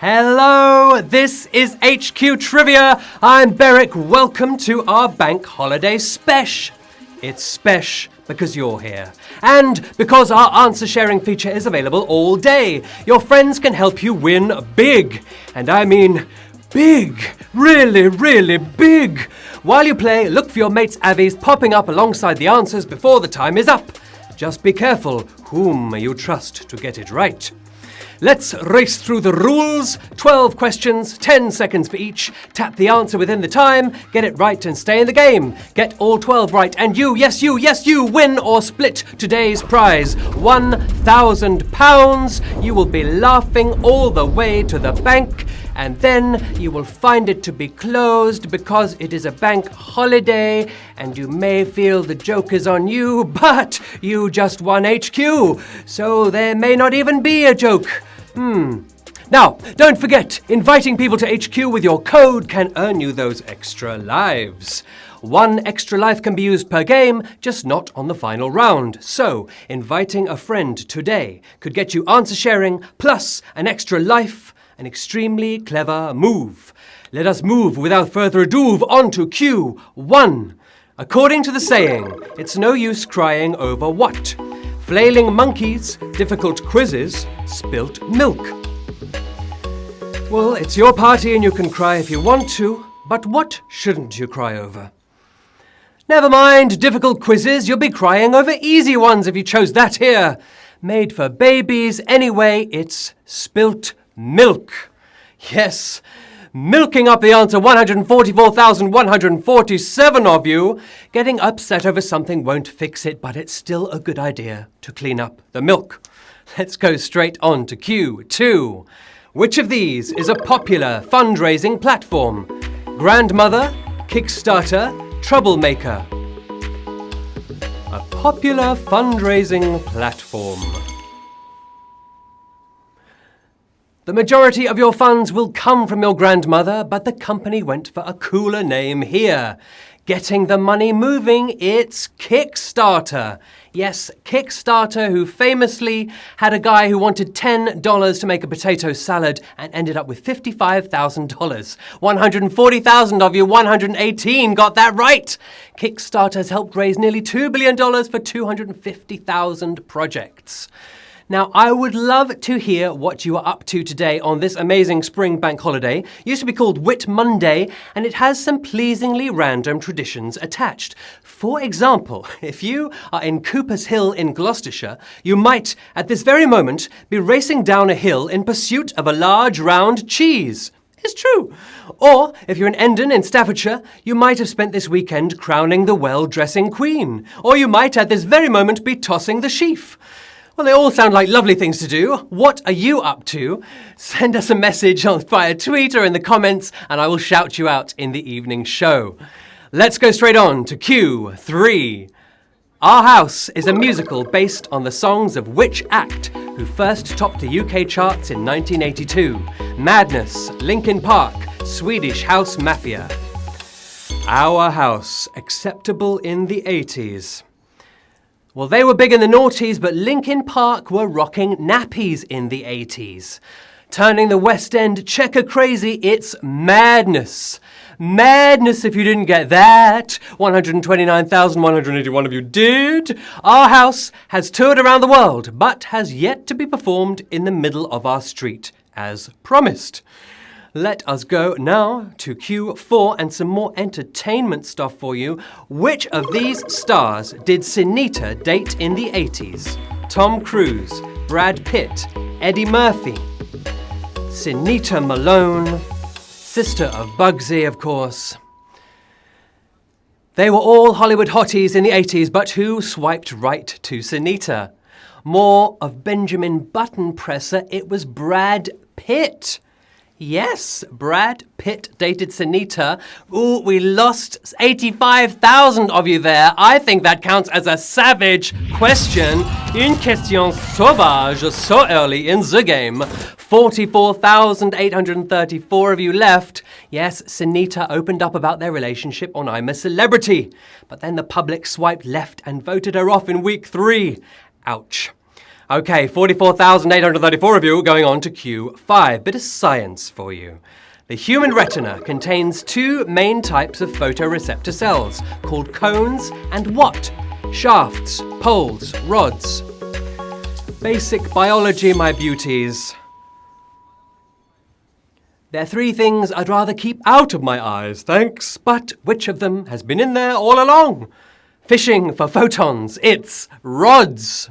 Hello, this is HQ Trivia. I'm Beric. Welcome to our bank holiday spesh. It's spesh because you're here. And because our answer sharing feature is available all day. Your friends can help you win big. And I mean big. Really, really big. While you play, look for your mate's avies popping up alongside the answers before the time is up. Just be careful whom you trust to get it right. Let's race through the rules. 12 questions, 10 seconds for each. Tap the answer within the time, get it right and stay in the game. Get all 12 right and you, yes you, win or split today's prize. £1,000. You will be laughing all the way to the bank and then you will find it to be closed because it is a bank holiday and you may feel the joke is on you, but you just won HQ, so there may not even be a joke. Now, don't forget, inviting people to HQ with your code can earn you those extra lives. 1 extra life can be used per game, just not on the final round. So, inviting a friend today could get you answer sharing plus an extra life, an extremely clever move. Let us move without further ado on to Q1. According to the saying, it's no use crying over what? Flailing monkeys, difficult quizzes, spilt milk. Well, it's your party and you can cry if you want to, but what shouldn't you cry over? Never mind difficult quizzes, you'll be crying over easy ones if you chose that here. Made for babies anyway, it's spilt milk. Yes, milking up the answer 144,147 of you. Getting upset over something won't fix it, but it's still a good idea to clean up the milk. Let's go straight on to Q2. Which of these is a popular fundraising platform? Grandmother, Kickstarter, Troublemaker. A popular fundraising platform. The majority of your funds will come from your grandmother, but the company went for a cooler name here. Getting the money moving, it's Kickstarter. Yes, Kickstarter, who famously had a guy who wanted $10 to make a potato salad and ended up with $55,000. 140,000 of you, 118 got that right. Kickstarter has helped raise nearly $2 billion for 250,000 projects. Now, I would love to hear what you are up to today on this amazing spring bank holiday. It used to be called Whit Monday, and it has some pleasingly random traditions attached. For example, if you are in Cooper's Hill in Gloucestershire, you might, at this very moment, be racing down a hill in pursuit of a large round cheese. It's true. Or, if you're in Endon in Staffordshire, you might have spent this weekend crowning the well-dressing queen. Or you might, at this very moment, be tossing the sheaf. Well, they all sound like lovely things to do. What are you up to? Send us a message via tweet or in the comments, and I will shout you out in the evening show. Let's go straight on to Q3. Our House is a musical based on the songs of which act who first topped the UK charts in 1982? Madness, Linkin Park, Swedish House Mafia. Our House, acceptable in the 80s. Well, they were big in the noughties, but Linkin Park were rocking nappies in the 80s. Turning the West End checker crazy, it's Madness. Madness if you didn't get that. 129,181 of you did. Our House has toured around the world, but has yet to be performed in the middle of our street, as promised. Let us go now to Q4 and some more entertainment stuff for you. Which of these stars did Sinita date in the 80s? Tom Cruise, Brad Pitt, Eddie Murphy. Sinita Malone, sister of Bugsy, of course. They were all Hollywood hotties in the 80s, but who swiped right to Sinita? More of Benjamin Button presser, it was Brad Pitt. Yes, Brad Pitt dated Sinita. Ooh, we lost 85,000 of you there. I think that counts as a savage question. Une question sauvage so early in the game. 44,834 of you left. Yes, Sinita opened up about their relationship on I'm a Celebrity. But then the public swiped left and voted her off in week 3. Ouch. Okay, 44,834 of you going on to Q5. Bit of science for you. The human retina contains two main types of photoreceptor cells, called cones and what? Shafts, poles, rods. Basic biology, my beauties. They're three things I'd rather keep out of my eyes, thanks. But which of them has been in there all along? Fishing for photons. It's rods.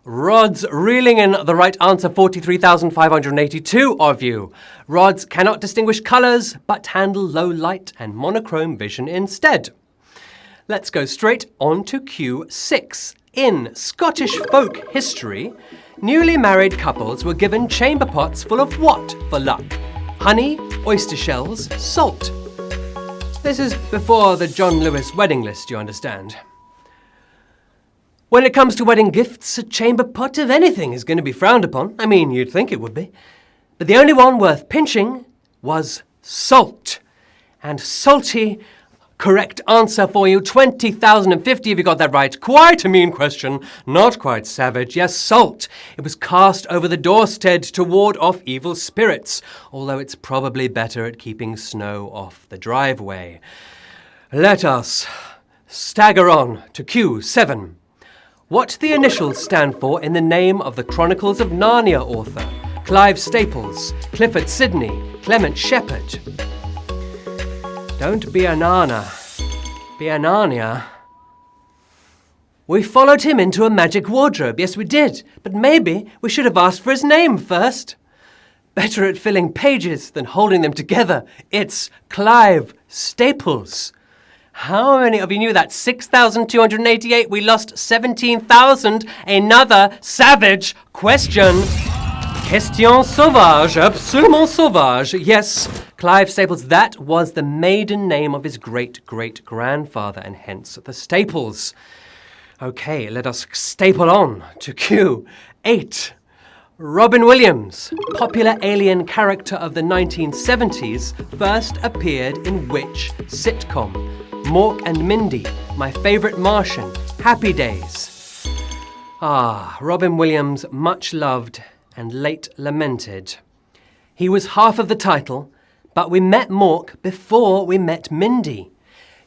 Rods reeling in the right answer, 43,582 of you. Rods cannot distinguish colours, but handle low light and monochrome vision instead. Let's go straight on to Q6. In Scottish folk history, newly married couples were given chamber pots full of what for luck? Honey, oyster shells, salt. This is before the John Lewis wedding list, you understand. When it comes to wedding gifts, a chamber pot of anything is going to be frowned upon. I mean, you'd think it would be. But the only one worth pinching was salt. And salty, correct answer for you, 20,050 if you got that right. Quite a mean question, not quite savage. Yes, salt. It was cast over the doorstead to ward off evil spirits, although it's probably better at keeping snow off the driveway. Let us stagger on to Q7. What the initials stand for in the name of the Chronicles of Narnia author? Clive Staples, Clifford Sidney, Clement Shepherd. Don't be a Nana, be a Narnia. We followed him into a magic wardrobe, yes we did, but maybe we should have asked for his name first. Better at filling pages than holding them together. It's Clive Staples. How many of you knew that? 6,288. We lost 17,000. Another savage question. Question sauvage, absolument sauvage. Yes, Clive Staples, that was the maiden name of his great-great-grandfather, and hence the Staples. Okay, let us staple on to Q8. Robin Williams, popular alien character of the 1970s, first appeared in which sitcom? Mork and Mindy, My Favorite Martian, Happy Days. Robin Williams, much loved and late lamented. He was half of the title, but we met Mork before we met Mindy.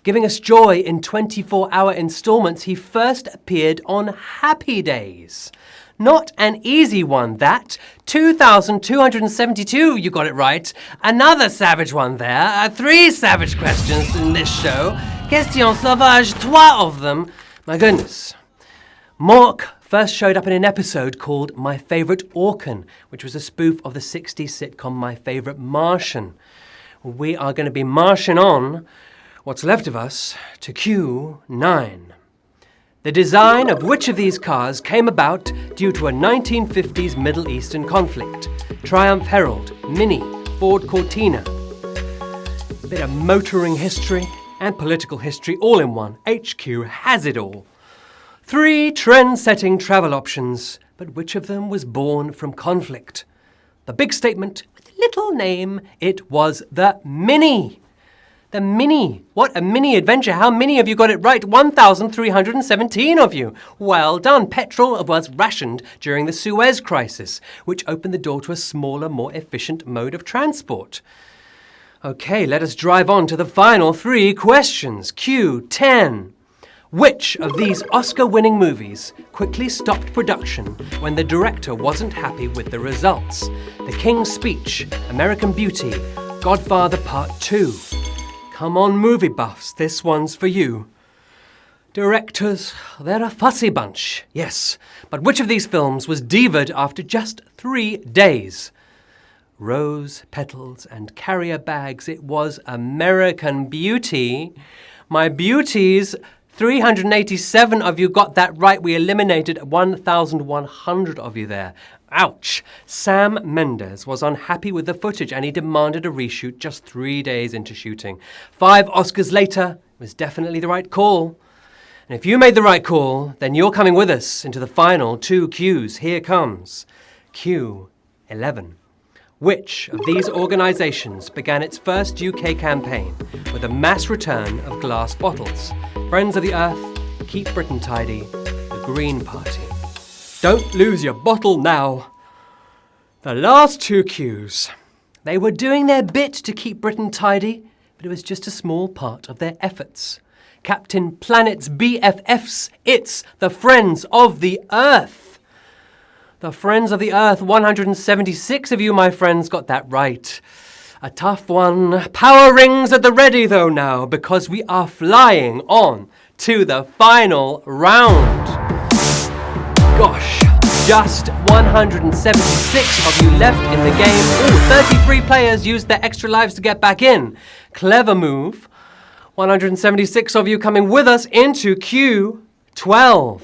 Giving us joy in 24-hour installments, he first appeared on Happy Days. Not an easy one, that. 2,272, you got it right. Another savage one there. 3 savage questions in this show. Question sauvage, 3 of them. My goodness. Mork first showed up in an episode called My Favorite Orcan, which was a spoof of the 60s sitcom My Favorite Martian. We are going to be marching on, what's left of us, to Q9. The design of which of these cars came about due to a 1950s Middle Eastern conflict? Triumph Herald, Mini, Ford Cortina. A bit of motoring history and political history all in one. HQ has it all. 3 trend-setting travel options, but which of them was born from conflict? The big statement with a little name, it was the Mini. The Mini. What a mini adventure. How many of you got it right? 1,317 of you. Well done. Petrol was rationed during the Suez Crisis, which opened the door to a smaller, more efficient mode of transport. Okay, let us drive on to the final 3 questions. Q10. Which of these Oscar-winning movies quickly stopped production when the director wasn't happy with the results? The King's Speech, American Beauty, Godfather Part 2. Come on, movie buffs, this one's for you. Directors, they're a fussy bunch, yes. But which of these films was divaed after just 3 days? Rose petals and carrier bags, it was American Beauty. My beauties, 387 of you got that right. We eliminated 1,100 of you there. Ouch. Sam Mendes was unhappy with the footage and he demanded a reshoot just 3 days into shooting. 5 Oscars later, it was definitely the right call. And if you made the right call, then you're coming with us into the final 2 Qs. Here comes Q11. Which of these organisations began its first UK campaign with a mass return of glass bottles? Friends of the Earth, Keep Britain Tidy, the Green Party. Don't lose your bottle now. The last two cues. They were doing their bit to keep Britain tidy, but it was just a small part of their efforts. Captain Planet's BFFs, it's the Friends of the Earth. The Friends of the Earth, 176 of you, my friends, got that right. A tough one. Power rings at the ready, though, now, because we are flying on to the final round. Gosh, just 176 of you left in the game. Ooh, 33 players used their extra lives to get back in. Clever move. 176 of you coming with us into Q12.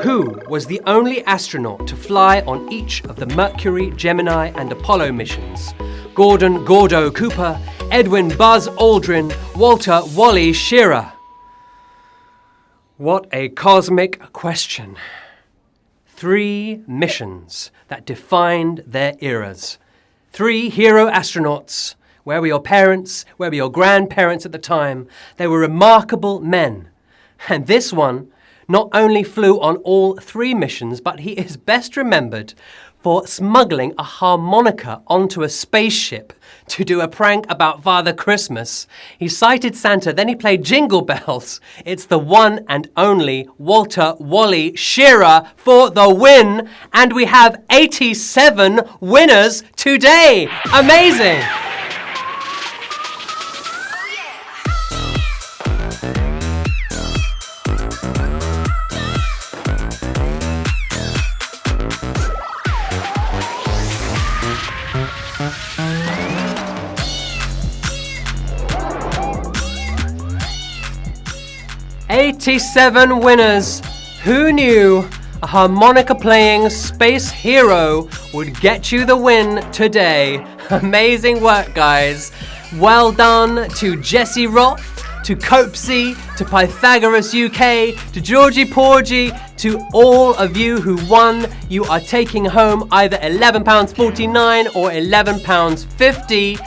Who was the only astronaut to fly on each of the Mercury, Gemini, and Apollo missions? Gordon Gordo Cooper, Edwin Buzz Aldrin, Walter Wally Schirra. What a cosmic question. 3 missions that defined their eras. 3 hero astronauts. Where were your parents? Where were your grandparents at the time? They were remarkable men. And this one not only flew on all 3 missions, but he is best remembered for smuggling a harmonica onto a spaceship to do a prank about Father Christmas. He cited Santa, then he played Jingle Bells. It's the one and only Walter Wally Schirra for the win. And we have 87 winners today. Amazing! 87 winners. Who knew a harmonica-playing space hero would get you the win today? Amazing work, guys. Well done to Jesse Roth, to Copesy, to Pythagoras UK, to Georgie Porgy, to all of you who won. You are taking home either £11.49 or £11.50.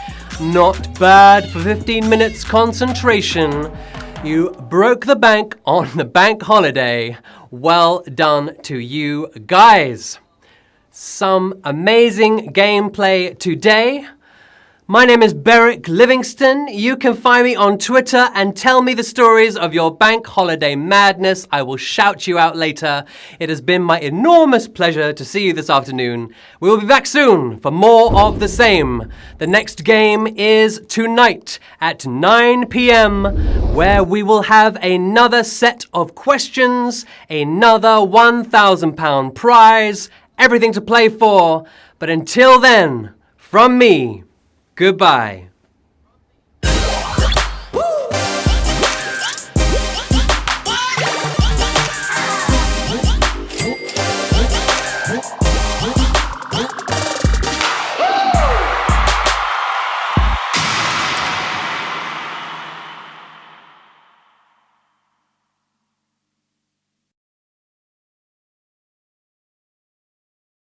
Not bad for 15 minutes concentration. You broke the bank on the bank holiday. Well done to you guys. Some amazing gameplay today. My name is Beric Livingstone. You can find me on Twitter and tell me the stories of your bank holiday madness. I will shout you out later. It has been my enormous pleasure to see you this afternoon. We will be back soon for more of the same. The next game is tonight at 9 p.m. where we will have another set of questions, another £1,000 prize, everything to play for. But until then, from me, goodbye.